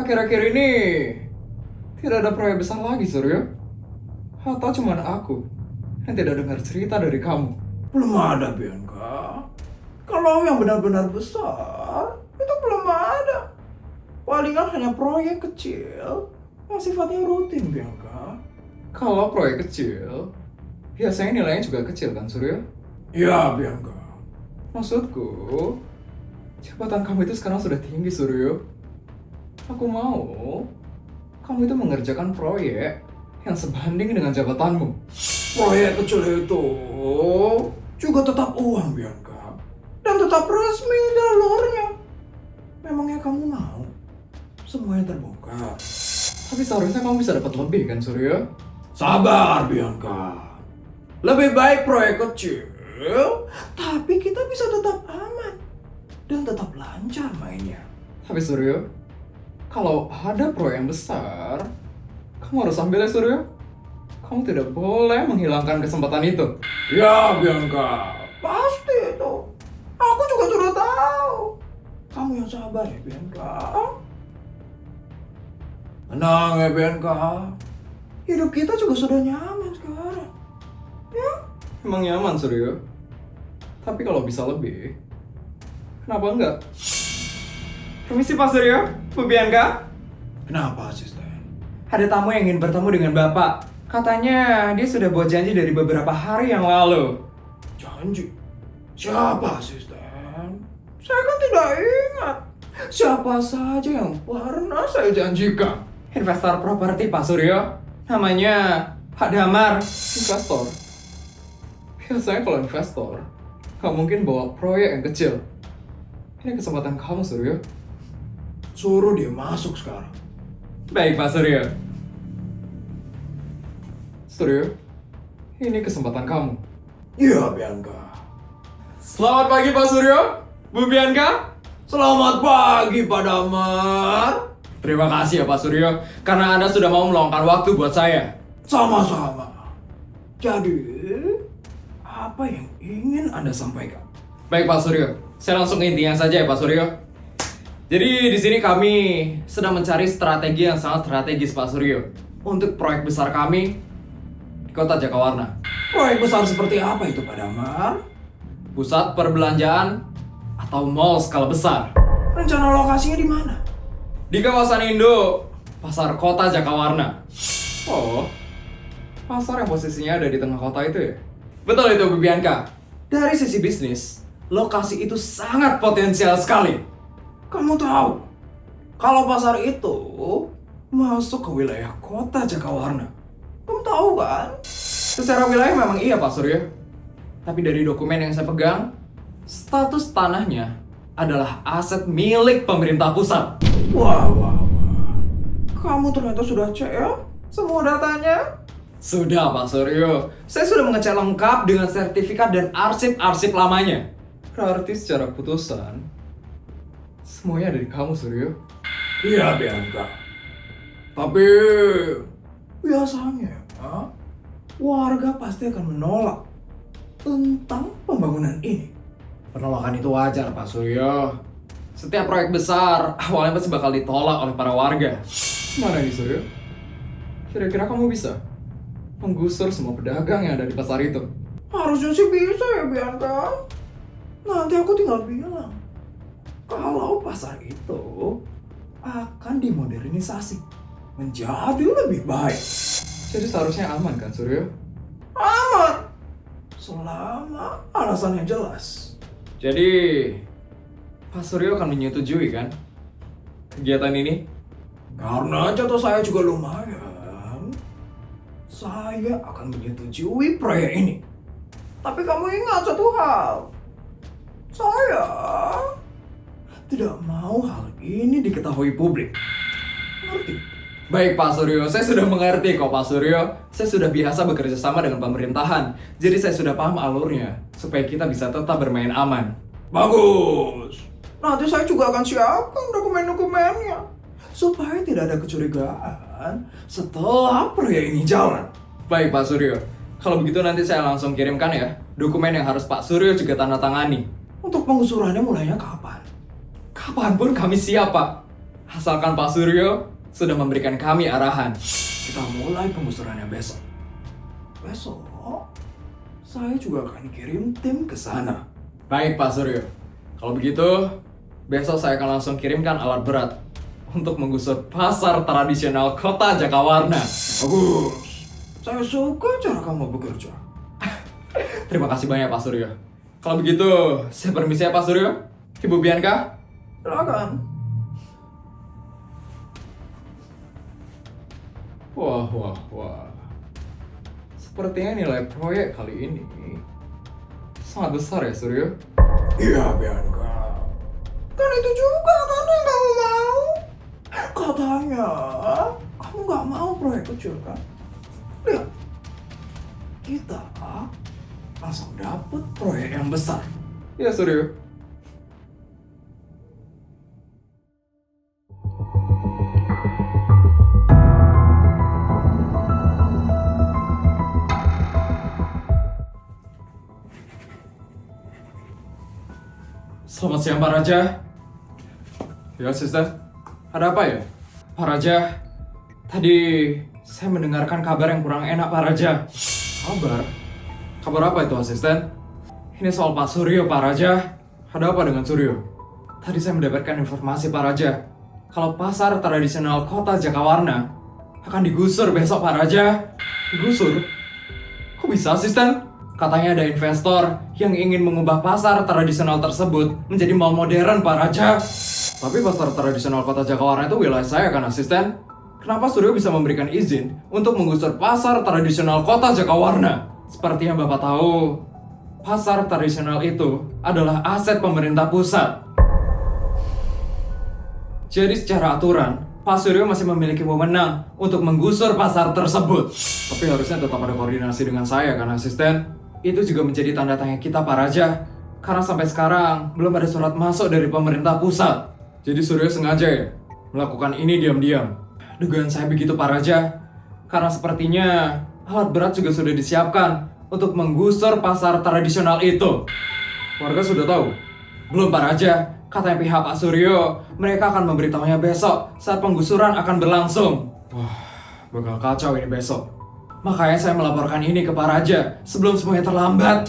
akhir-akhir ini tidak ada proyek besar lagi, Suryo. Atau cuman aku yang tidak dengar cerita dari kamu? Belum ada, Bianca. Kalau yang benar-benar besar, itu belum ada. Palingan hanya proyek kecil yang sifatnya rutin, Bianca. Kalau proyek kecil, biasanya nilainya juga kecil kan, Suryo? Ya, Bianca. Maksudku, jabatan kamu itu sekarang sudah tinggi, Suryo. Aku mau kamu itu mengerjakan proyek yang sebanding dengan jabatanmu. Proyek kecil itu juga tetap uang, Bianca. Dan tetap resmi jalurnya. Memangnya kamu mau semuanya terbongkar? Tapi seharusnya kamu bisa dapat lebih kan, Suryo? Sabar, Bianca. Lebih baik proyek kecil, tapi kita bisa tetap aman dan tetap lancar mainnya. Tapi Suryo, kalau ada proyek yang besar, kamu harus ambil ya, Suryo. Kamu tidak boleh menghilangkan kesempatan itu. Ya, Bianca, pasti itu. Aku juga sudah tahu. Kamu yang sabar ya, Bianca. Tenang ya, Bianca. Hidup kita juga sudah nyaman sekarang. Ya? Emang nyaman, Suryo. Tapi kalau bisa lebih, kenapa enggak? Permisi, Pak Suryo, Bu Bianca. Kenapa, asisten? Ada tamu yang ingin bertemu dengan Bapak. Katanya dia sudah buat janji dari beberapa hari yang lalu. Janji? Siapa, asisten? Saya kan tidak ingat. Siapa saja yang pernah saya janjikan? Investor properti, Pak Suryo. Namanya Pak Damar. Investor? Biasanya kalau investor, nggak mungkin bawa proyek yang kecil. Ini kesempatan kamu, Suryo. Suruh dia masuk sekarang. Baik, Pak Suryo. Suryo, ini kesempatan kamu. Iya, Bianca. Selamat pagi, Pak Suryo. Bu Bianca. Selamat pagi, Pak Damar. Terima kasih ya, Pak Suryo, karena Anda sudah mau meluangkan waktu buat saya. Sama-sama. Jadi, apa yang ingin Anda sampaikan? Baik, Pak Suryo. Saya langsung ke intinya saja ya, Pak Suryo. Jadi di sini kami sedang mencari strategi yang sangat strategis, Pak Suryo, untuk proyek besar kami di Kota Jakawarna. Proyek besar seperti apa itu, Pak Damar? Pusat perbelanjaan atau mall skala besar. Rencana lokasinya di mana? Di kawasan Indo, pasar Kota Jakawarna. Oh, pasar yang posisinya ada di tengah kota itu ya? Betul itu, Bu Bianca. Dari sisi bisnis, lokasi itu sangat potensial sekali. Kamu tahu, kalau pasar itu masuk ke wilayah Kota Jakawarna. Kamu tahu kan? Secara wilayah memang iya, Pak Suryo. Tapi dari dokumen yang saya pegang, status tanahnya adalah aset milik pemerintah pusat. Wah, wah, wah. Kamu ternyata sudah cek ya semua datanya? Sudah, Pak Suryo. Saya sudah mengecek lengkap dengan sertifikat dan arsip-arsip lamanya. Berarti secara putusan, semuanya ada di kamu, Suryo. Iya, Bianca. Tapi biasanya warga pasti akan menolak tentang pembangunan ini. Penolakan itu wajar, Pak Suryo. Setiap proyek besar, awalnya pasti bakal ditolak oleh para warga. Mana nih, Suryo? Kira-kira kamu bisa menggusur semua pedagang yang ada di pasar itu? Harusnya sih bisa ya, Bianca. Nanti aku tinggal bilang kalau pasar itu akan dimodernisasi menjadi lebih baik. Jadi seharusnya aman kan, Suryo? Aman, selama alasannya jelas. Jadi, Pak Suryo akan menyetujui kan kegiatan ini? Karena jatuh saya juga lumayan, saya akan menyetujui proyek ini. Tapi kamu ingat satu hal, saya tidak mau hal ini diketahui publik. Ngerti? Baik, Pak Suryo, saya sudah mengerti kok, Pak Suryo. Saya sudah biasa bekerja sama dengan pemerintahan, jadi saya sudah paham alurnya supaya kita bisa tetap bermain aman. Bagus. Nanti saya juga akan siapkan dokumen-dokumennya supaya tidak ada kecurigaan setelah proyek ini jalan. Baik, Pak Suryo. Kalau begitu nanti saya langsung kirimkan ya dokumen yang harus Pak Suryo juga tanda tangani. Untuk penggusurannya mulainya kapan? Kapanpun kami siap, Pak. Asalkan Pak Suryo sudah memberikan kami arahan. Kita mulai penggusurannya besok. Besok, saya juga akan kirim tim ke sana. Baik Pak Suryo. Kalau begitu, besok saya akan langsung kirimkan alat berat untuk menggusur pasar tradisional kota Jakawarna. Bagus. Saya suka cara kamu bekerja. Terima kasih banyak Pak Suryo. Kalau begitu, saya permisi ya Pak Suryo. Ibu Bianca. Silakan. Wah. Sepertinya nilai proyek kali ini sangat besar ya Suryo. Iya, Bianca. Kan itu juga kan yang kamu mau. Katanya, kamu gak mau proyek kecil kan? Lihat, kita langsung dapet proyek yang besar. Ya Suryo. Selamat siang Pak Raja. Ya asisten, ada apa ya? Pak Raja, tadi saya mendengarkan kabar yang kurang enak Pak Raja. Kabar? Kabar apa itu asisten? Ini soal Pak Suryo Pak Raja. Ada apa dengan Suryo? Tadi saya mendapatkan informasi Pak Raja, kalau pasar tradisional kota Jakawarna akan digusur besok Pak Raja. Digusur? Kok bisa asisten? Katanya ada investor yang ingin mengubah pasar tradisional tersebut menjadi mal modern Pak Raja. Tapi pasar tradisional kota Jakawarna itu wilayah saya kan asisten? Kenapa Suryo bisa memberikan izin untuk menggusur pasar tradisional kota Jakawarna? Seperti yang Bapak tahu, pasar tradisional itu adalah aset pemerintah pusat. Jadi secara aturan, Pak Suryo masih memiliki wewenang untuk menggusur pasar tersebut. Tapi harusnya tetap ada koordinasi dengan saya kan asisten? Itu juga menjadi tanda tanya kita Pak Raja. Karena sampai sekarang belum ada surat masuk dari pemerintah pusat. Jadi Suryo sengaja ya melakukan ini diam-diam. Dugaan saya begitu Pak Raja. Karena sepertinya alat berat juga sudah disiapkan untuk menggusur pasar tradisional itu. Warga sudah tahu? Belum Pak Raja. Katanya pihak Pak Suryo, mereka akan memberitahunya besok saat penggusuran akan berlangsung. Wah, bakal kacau ini besok. Makanya saya melaporkan ini ke Pak Raja sebelum semuanya terlambat.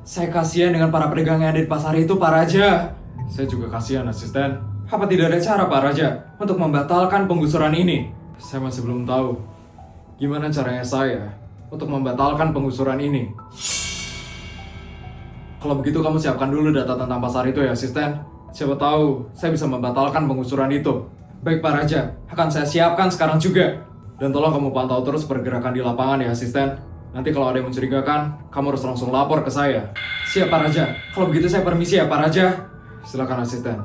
Saya kasihan dengan para pedagang yang ada di pasar itu Pak Raja. Saya juga kasihan asisten. Apa tidak ada cara Pak Raja untuk membatalkan penggusuran ini? Saya masih belum tahu gimana caranya saya untuk membatalkan penggusuran ini. Kalau begitu kamu siapkan dulu data tentang pasar itu ya asisten. Siapa tahu saya bisa membatalkan penggusuran itu. Baik Pak Raja, akan saya siapkan sekarang juga. Dan tolong kamu pantau terus pergerakan di lapangan ya asisten. Nanti kalau ada yang mencurigakan, kamu harus langsung lapor ke saya. Siap Pak Raja. Kalau begitu saya permisi ya Pak Raja. Silakan asisten.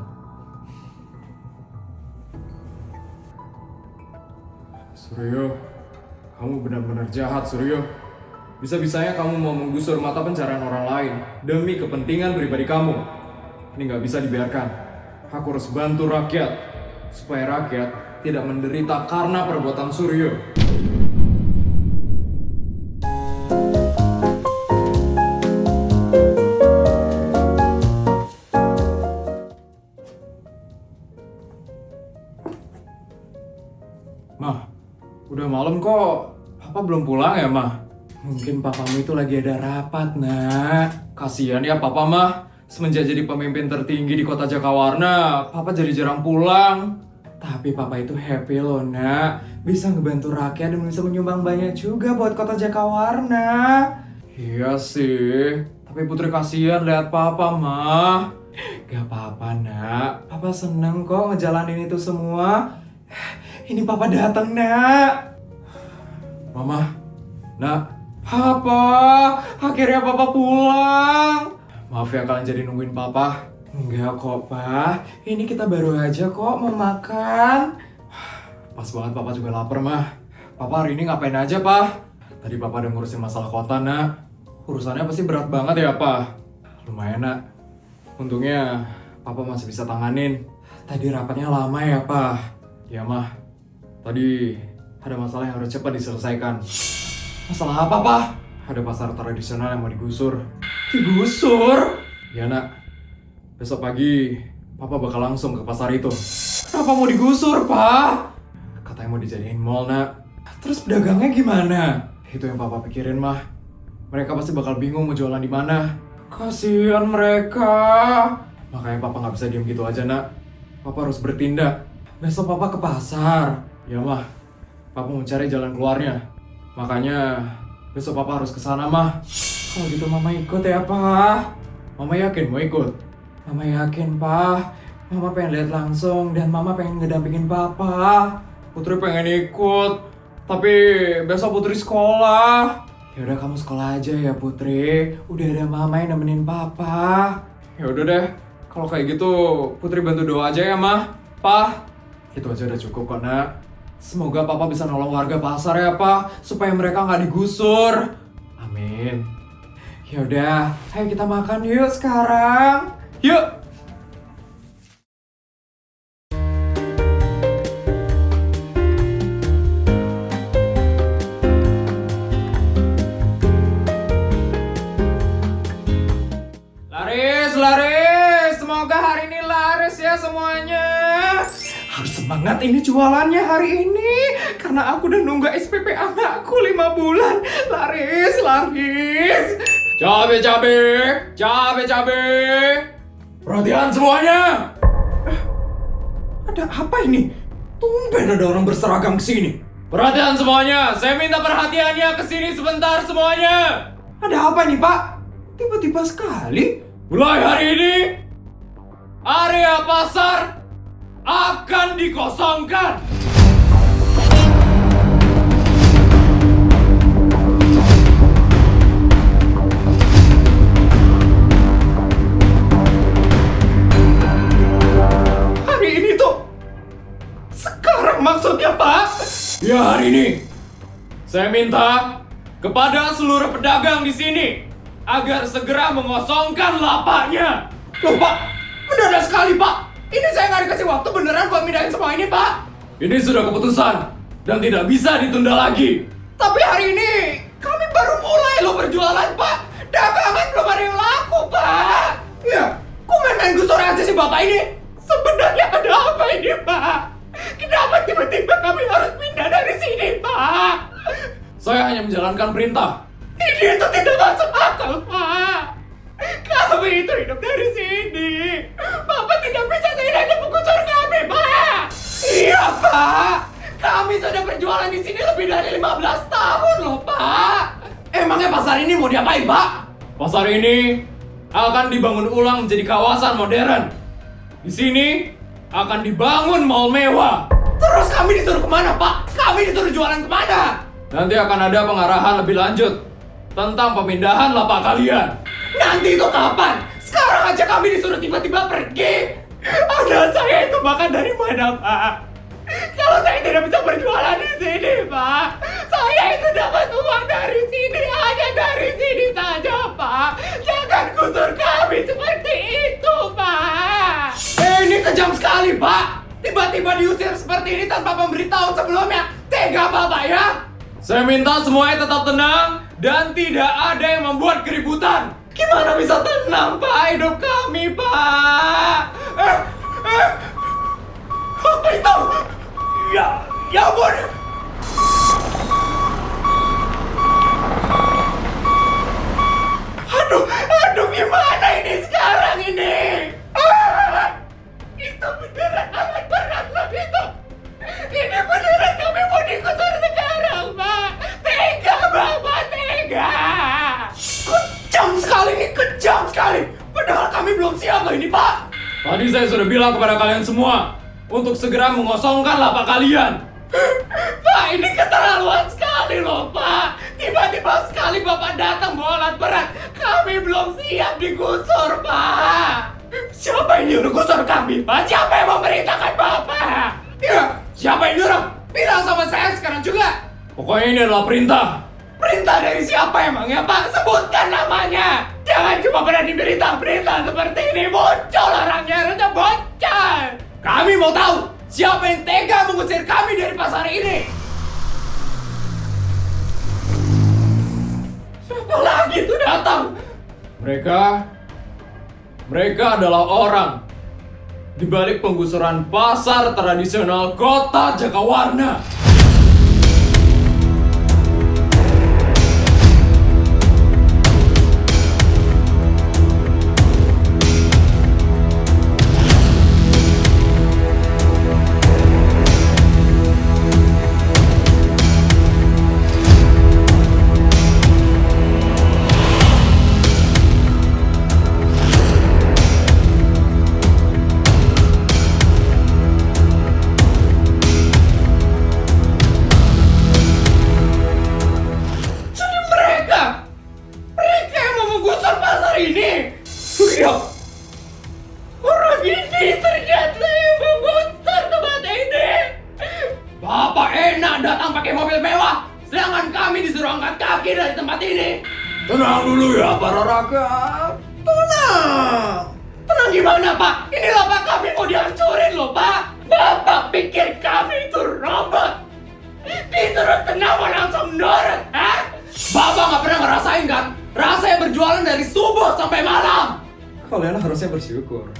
Suryo, kamu benar-benar jahat Suryo. Bisa-bisanya kamu mau menggusur mata pencarian orang lain demi kepentingan pribadi kamu. Ini nggak bisa dibiarkan. Aku harus bantu rakyat supaya rakyat tidak menderita karena perbuatan Suryo. Mah, udah malam kok. Papa belum pulang ya, Mah? Mungkin papamu itu lagi ada rapat, Nak. Kasihan ya Papa, Mah. Semenjak jadi pemimpin tertinggi di kota Jakawarna, Papa jadi jarang pulang. Tapi Papa itu happy loh, Nak. Bisa ngebantu rakyat dan bisa menyumbang banyak juga buat kota Jakawarna. Iya sih. Tapi Putri kasihan lihat Papa, Mah. Gak apa-apa, Nak. Papa seneng kok ngejalanin itu semua. Ini Papa datang, Nak. Mama, Nak, Papa. Akhirnya Papa pulang. Maaf ya kalian jadi nungguin Papa. Enggak kok, Pak. Ini kita baru aja kok mau makan. Pas banget Papa juga lapar, Mah. Papa hari ini ngapain aja, Pak? Tadi Papa udah ngurusin masalah kota, Nak. Urusannya pasti berat banget ya, Pak? Lumayan, Nak. Untungnya Papa masih bisa tanganin. Tadi rapatnya lama ya, Pak? Ya, Mah. Tadi ada masalah yang harus cepat diselesaikan. Masalah apa, Pak? Ada pasar tradisional yang mau digusur. Digusur? Ya, Nak. Besok pagi, Papa bakal langsung ke pasar itu. Kenapa mau digusur, Pak? Katanya mau dijadiin mall, Nak. Terus pedagangnya gimana? Itu yang Papa pikirin, Mah. Mereka pasti bakal bingung mau jualan di mana. Kasihan mereka. Makanya Papa nggak bisa diem gitu aja, Nak. Papa harus bertindak. Besok Papa ke pasar. Ya, Mah. Papa mau cari jalan keluarnya. Makanya besok Papa harus ke sana, Mah. Kalau gitu Mama ikut ya, Pak. Mama yakin mau ikut? Mama yakin, Pak. Mama pengen lihat langsung dan Mama pengen ngedampingin Papa. Putri pengen ikut, tapi besok Putri sekolah. Ya udah kamu sekolah aja ya, Putri. Udah ada Mama yang nemenin Papa. Ya udah deh. Kalau kayak gitu, Putri bantu doa aja ya, Mah. Pa, itu aja udah cukup kok, Nak. Semoga Papa bisa nolong warga pasar ya, Pa, supaya mereka nggak digusur. Amin. Ya udah, ayo kita makan yuk sekarang. Yuk. Laris. Semoga hari ini laris ya semuanya. Harus semangat ini jualannya hari ini. Karena aku udah nunggu SPP anakku 5 bulan. Laris. Cabe. Perhatian semuanya. Ada apa ini? Tumben ada orang berseragam kesini. Perhatian semuanya. Saya minta perhatiannya kesini sebentar semuanya. Ada apa nih, Pak? Tiba-tiba sekali. Mulai hari ini, area pasar akan dikosongkan. Hari ini tuh, sekarang maksudnya, Pak? Ya, hari ini, saya minta kepada seluruh pedagang di sini agar segera mengosongkan lapaknya. Loh, Pak, mendadak sekali, Pak. Ini saya nggak dikasih waktu beneran buat mindahin semua ini, Pak. Ini sudah keputusan dan tidak bisa ditunda lagi. Tapi hari ini kami baru mulai loh berjualan, Pak. Dagangan belum ada yang laku, Pak. Ya, kok main-main gusur aja sih Bapak ini? Sebenarnya ada apa ini, Pak? Kenapa tiba-tiba kami harus pindah dari sini, Pak? Saya hanya menjalankan perintah. Ini itu tidak masuk akal, Pak. Kami itu hidup dari sini. Bapak tidak bisa seenaknya menggusur kami, Pak. Iya, Pak. Kami sudah berjualan di sini lebih dari 15 tahun loh, Pak. Emangnya pasar ini mau diapain, Pak? Pasar ini akan dibangun ulang menjadi kawasan modern. Di sini akan dibangun mall mewah. Terus kami disuruh kemana, Pak? Kami disuruh jualan kemana? Nanti akan ada pengarahan lebih lanjut tentang pemindahan lapak kalian. Nanti itu kapan? Sekarang aja kami disuruh tiba-tiba pergi. Anak saya itu makan dari mana, Pak? Kalau saya tidak bisa berjualan di sini, Pak, saya itu dapat uang dari sini, hanya dari sini saja, Pak. Jangan gusur kami seperti itu, Pak. Ini kejam sekali, Pak. Tiba-tiba diusir seperti ini tanpa pemberitahuan sebelumnya. Tega, Bapak, ya? Saya minta semuanya tetap tenang dan tidak ada yang membuat keributan. Gimana bisa tenang, Pak, hidup kami, Pak? Apa itu? Ya ampun! Aduh, gimana ini sekarang ini? Itu beneran alat berat loh itu. Ini beneran kami mau digusur sekarang, Pak. Tega, Bapak, tega. Kejam sekali. Padahal kami belum siap loh ini, Pak. Tadi saya sudah bilang kepada kalian semua untuk segera mengosongkan lapak kalian. Pak, ini keterlaluan sekali loh, Pak. Tiba-tiba sekali Bapak datang bawa alat berat. Kami belum siap digusur, Pak. Siapa yang nyuruh gusur kami, Pak? Siapa yang memerintahkan Bapak? Ya, siapa yang nyuruh? Bilang sama saya sekarang juga. Pokoknya ini adalah perintah. Perintah dari siapa emangnya, Pak? Sebutkan namanya. Jangan cuma berani berita-berita seperti ini. Bocor orangnya, harusnya bocor. Kami mau tahu siapa yang tega mengusir kami dari pasar ini. Siapa lagi itu datang? Mereka adalah orang di balik penggusuran pasar tradisional kota Jakawarna. Orang ini ternyata yang mengontar tempat ini. Bapak enak datang pakai mobil mewah, sedangkan kami disuruh angkat kaki dari tempat ini. Tenang dulu ya para rakyat. Tenang. Tenang gimana Pak? Ini lapak kami mau dihancurin loh Pak. Bapak pikir kami itu robot? Disuruh tenang mau langsung nurut, ha? Bapak nggak pernah ngerasain kan? Rasanya berjualan dari subuh sampai malam. Kalian harusnya bersyukur.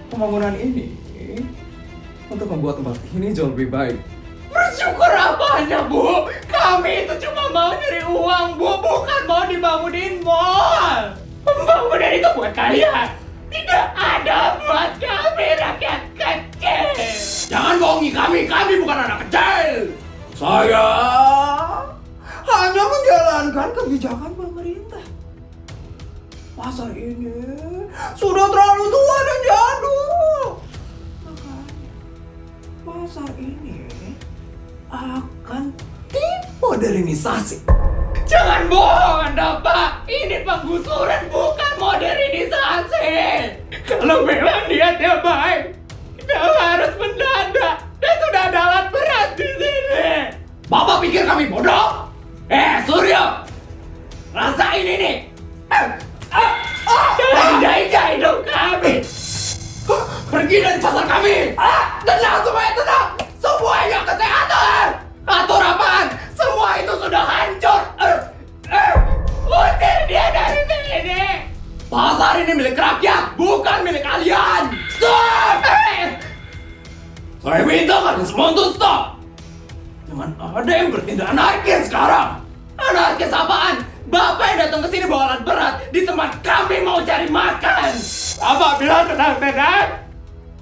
Pembangunan ini untuk membuat tempat ini jauh lebih baik. Bersyukur apanya, Bu? Kami itu cuma mau nyari uang, Bu, bukan mau dibangunin mall. Pembangunan itu buat kalian, tidak ada buat kami rakyat kecil. Jangan bohongi kami bukan anak kecil. Saya hanya menjalankan kebijakan pemerintah. Pasar ini sudah terlalu tua dan jadul. Makanya pasar ini akan dimodernisasi. Jangan bohong Anda Pak, ini penggusuran bukan modernisasi. Kalau memang niatnya baik, kita harus mendadak dan sudah ada alat berat di sini. Bapak pikir kami bodoh? Suryo, rasain ini. Jangan injak hidup kami. Pergi dari pasar kami. Tenang semuanya, tenang. Semuanya kesehatan. Atur apaan? Semua itu sudah hancur. Usir dia dari sini. Pasar ini milik rakyat, bukan milik kalian. Stop! Saya minta kalian semua untuk stop. Jangan ada yang bertindak anarkis sekarang. Anarkis apaan? Bapak yang datang ke sini bawa alat berat di tempat kami mau cari makan. Bapak bilang tenang-tenang,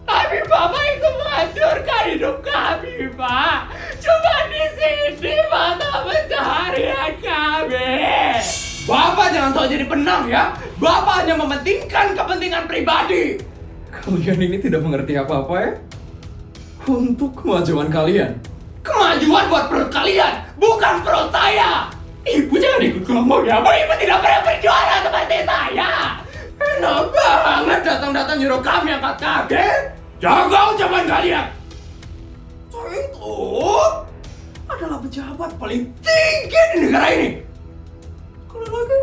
tapi Bapak itu menghancurkan hidup kami, Pak. Cuma di sini mata pencaharian kami. Bapak jangan sok jadi penang ya. Bapak hanya mementingkan kepentingan pribadi. Kalian ini tidak mengerti apa-apa ya? Untuk kemajuan kalian. Kemajuan buat perut kalian, bukan perut saya. Ibu jangan ikut ngomong ya, Bu. Ibu tidak pernah berjualan seperti saya. Enak banget datang-datang nyuruh kami angkat kaki. Jaga ucapan kalian. Saya itu adalah pejabat paling Tinggi di negara ini. kalian lagi.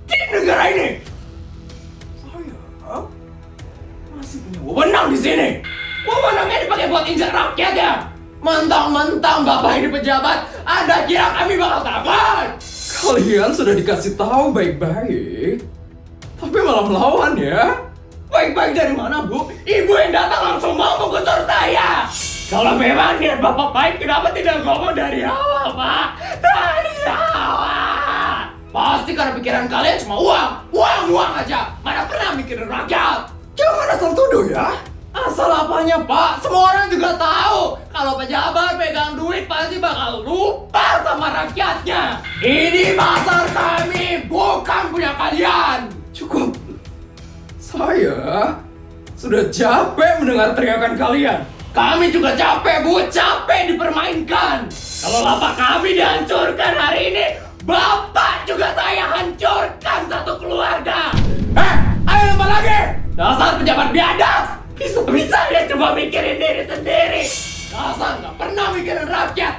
Di negara ini. Saya Masih punya wewenang di sini. Wewenangnya dipakai buat injak rakyat ya. Mentang-mentang Bapak ini pejabat, Anda kira kami bakal takut? Kalian sudah dikasih tahu baik-baik, tapi malah melawan ya? Baik-baik dari mana, Bu? Ibu yang datang langsung mau menggusur saya. Kalau memang niat Bapak baik, kenapa tidak ngomong dari awal, Pak? Dari awal. Pasti karena pikiran kalian cuma uang. Uang aja. Mana pernah mikirin rakyat. jangan asal tuduh ya. Asal apanya Pak? Semua orang juga tahu kalau pejabat pegang duit pasti bakal lupa sama rakyatnya. Ini pasar kami, bukan punya kalian. Cukup. Saya sudah capek mendengar teriakan kalian. Kami juga capek, Bu. Capek dipermainkan. Kalau lapak kami dihancurkan hari ini, Bapak juga saya hancurkan satu keluarga. Ayo lempar lagi. Dasar pejabat biadab. Bisa-bisa dia coba mikirin diri sendiri. Dasar nggak pernah mikirin rakyat.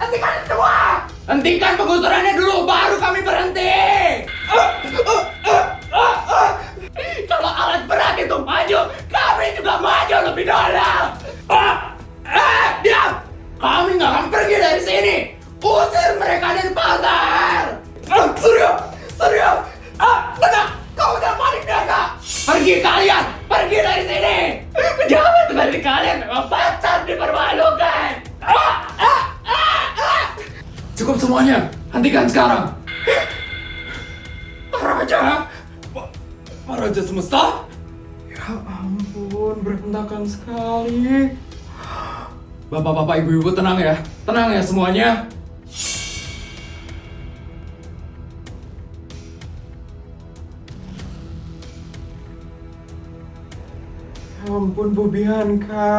Hentikan semua. Hentikan penggusurannya dulu, baru kami berhenti. Kalau alat berat itu maju, kami juga maju lebih dulu. Diam. Kami nggak akan pergi dari sini. Usir mereka dari pasar. Suryo. Tenang. Kau udah panik, Naga. Pergi kalian! Pergi dari sini! Pejabat seperti kalian memang patut dipermalukan! Cukup semuanya! Hentikan sekarang! Pak Raja! Pak Raja semesta? Ya ampun, berantakan sekali. Bapak-bapak, ibu-ibu tenang ya. Tenang ya semuanya. Ya ampun, Bu Bianca.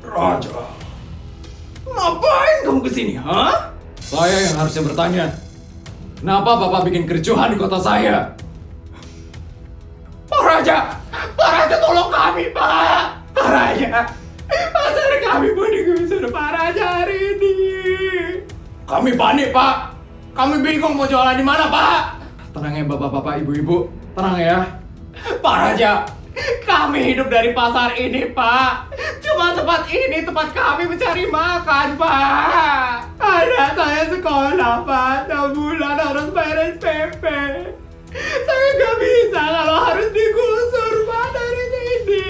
Raja, ngapain kamu kesini, ha? Saya yang harusnya bertanya. Kenapa Bapak bikin kericuhan di kota saya? Pak Raja! Pak Raja tolong kami, Pak! Pak Raja! Pasar kami pun digusur Pak Raja hari ini. Kami panik, Pak. Kami bingung mau jualan di mana, Pak. Tenang ya Bapak-bapak, Ibu-ibu. Tenang ya. Pak Raja, kami hidup dari pasar ini, Pak. Cuma tempat ini tempat kami mencari makan, Pak. Anak saya sekolah, Pak. 6 bulan harus bayar SPP. Saya gak bisa kalau harus digusur, Pak, dari sini.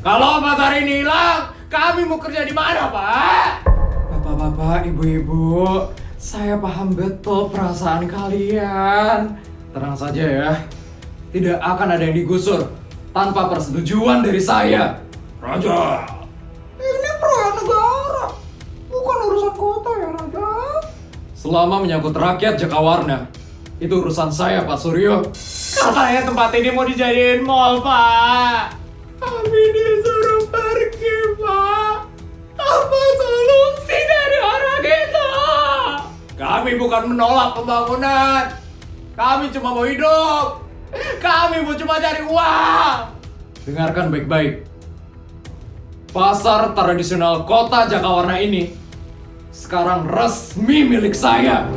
Kalau pasar ini hilang, kami mau kerja di mana, Pak? Bapak-bapak, ibu-ibu, saya paham betul perasaan kalian. Tenang saja ya. Tidak akan ada yang digusur tanpa persetujuan dari saya. Raja, ini proyek negara, bukan urusan kota ya, Raja. Selama menyangkut rakyat Jakawarna, itu urusan saya, Pak Suryo. Katanya tempat ini mau dijadiin mall, Pak. Kami disuruh pergi, Pak. Apa solusi dari orang itu? Kami bukan menolak pembangunan. Kami cuma mau hidup. Kami mau cuma cari uang. Dengarkan baik-baik. Pasar tradisional kota Jakawarna ini sekarang resmi milik saya.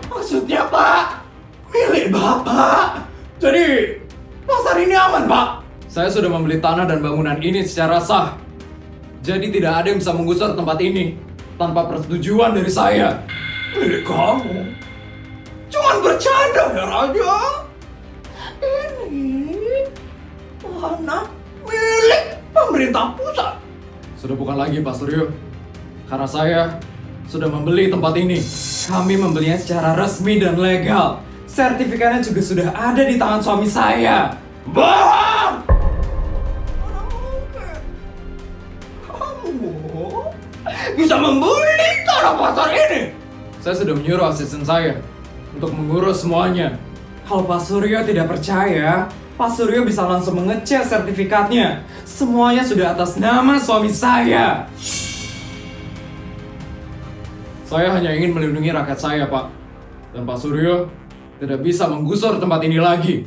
Maksudnya, Pak? Milik Bapak? Jadi, pasar ini aman, Pak? Saya sudah membeli tanah dan bangunan ini secara sah. Jadi tidak ada yang bisa menggusur tempat ini tanpa persetujuan dari saya. Milik kamu? Cuman bercanda ya, Raja? Ini tanah milik pemerintah pusat. Sudah bukan lagi, Pak Suryo. Karena saya sudah membeli tempat ini. Kami membelinya secara resmi dan legal. Sertifikatnya juga sudah ada di tangan suami saya. Bohong! Bisa membeli tanah pasar ini. Saya sudah menyuruh asisten saya untuk mengurus semuanya. Kalau Pak Suryo tidak percaya, Pak Suryo bisa langsung mengecek sertifikatnya. Semuanya sudah atas nama suami saya. Saya hanya ingin melindungi rakyat saya, Pak. Dan Pak Suryo tidak bisa menggusur tempat ini lagi.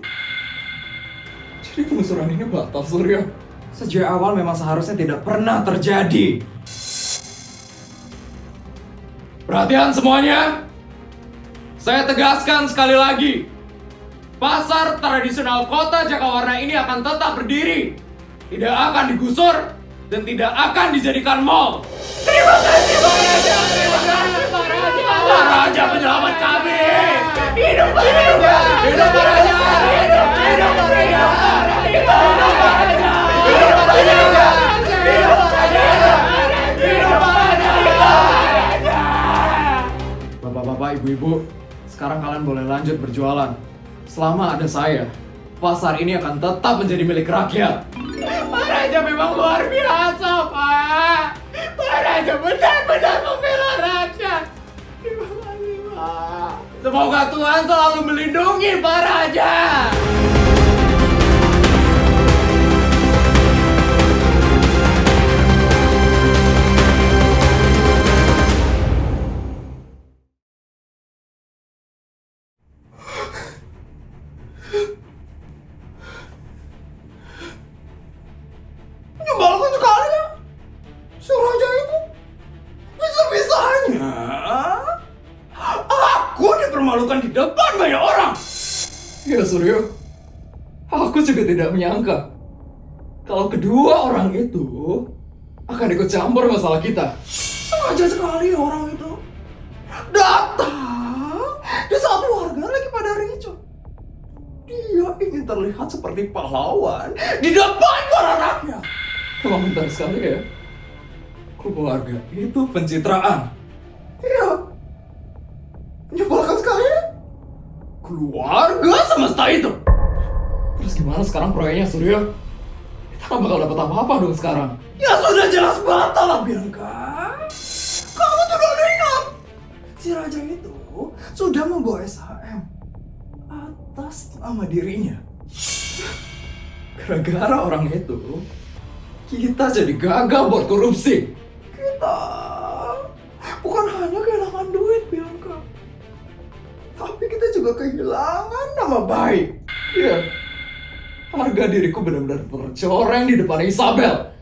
Jadi penggusuran ini batal, Suryo. Sejak awal memang seharusnya tidak pernah terjadi. Perhatian semuanya. Saya tegaskan sekali lagi. Pasar tradisional kota Jakawarna ini akan tetap berdiri. Tidak akan digusur dan tidak akan dijadikan mall. Terima kasih, Pak Raja. Terima kasih, Pak Raja. Pak Raja penyelamat kami. Hidup Pak Raja. Hidup Pak Raja. Hidup Pak Raja. Hidup Pak Raja. Hidup Pak Raja. Hidup Pak Raja. Hidup Pak Raja. Hidup Pak Raja. Bapak-bapak, ibu-ibu, sekarang kalian boleh lanjut berjualan. Selama ada saya, pasar ini akan tetap menjadi milik rakyat. Pak Raja memang luar biasa, Pak. Pak Raja benar-benar membela rakyat. Terima kasih, Pak. Semoga Tuhan selalu melindungi Pak Raja. Menyebalkan sekali ya. Si Raja itu bisa-bisanya aku dipermalukan di depan banyak orang. Ya Suryo, aku Aku juga tidak menyangka kalau kedua orang itu akan ikut campur masalah kita. Sengaja sekali orang itu datang di saat warga lagi pada ricuh. Dia ingin terlihat seperti pahlawan di depan para rakyat. Emang bentar sekali ya. Keluarga itu pencitraan. Iya, menyebalkan sekali ya. Keluarga semesta itu. Terus gimana sekarang proyeknya, Suryo? Kita nggak bakal dapat apa-apa dong sekarang. Ya sudah jelas batal lah, Bianca. Kamu tuh udah lihat. Si raja itu sudah membawa SHM atas nama dirinya. Gara-gara orang itu, kita jadi gagal buat korupsi. Kita bukan hanya kehilangan duit, Bianca, tapi kita juga kehilangan nama baik. Iya. Harga diriku benar-benar tercoreng di depan Isabel.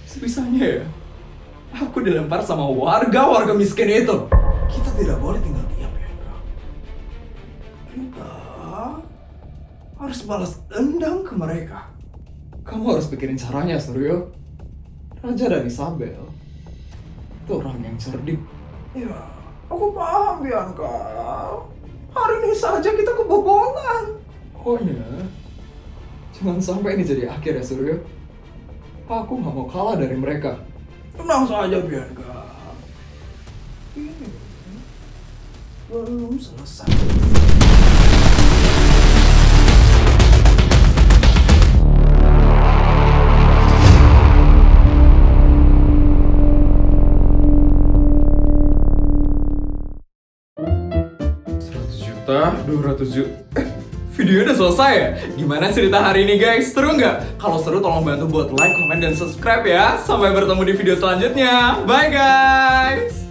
Sebisanya ya, aku dilempar sama warga miskin itu. Kita tidak boleh tinggal diam, Bianca. Kita harus balas dendam ke mereka. Kamu harus pikirin caranya, Suryo. Raja dan Isabel itu orang yang cerdik. Ya, aku paham, Bianca. Hari ini saja kita kebobolan. Pokoknya, jangan sampai ini jadi akhir ya, Suryo. Aku nggak mau kalah dari mereka. Tenang saja, Bianca. Ini belum selesai. Juta, 200 juta. Videonya udah selesai ya? Gimana cerita hari ini guys? Seru nggak? Kalau seru tolong bantu buat like, comment, dan subscribe ya. Sampai bertemu di video selanjutnya. Bye guys!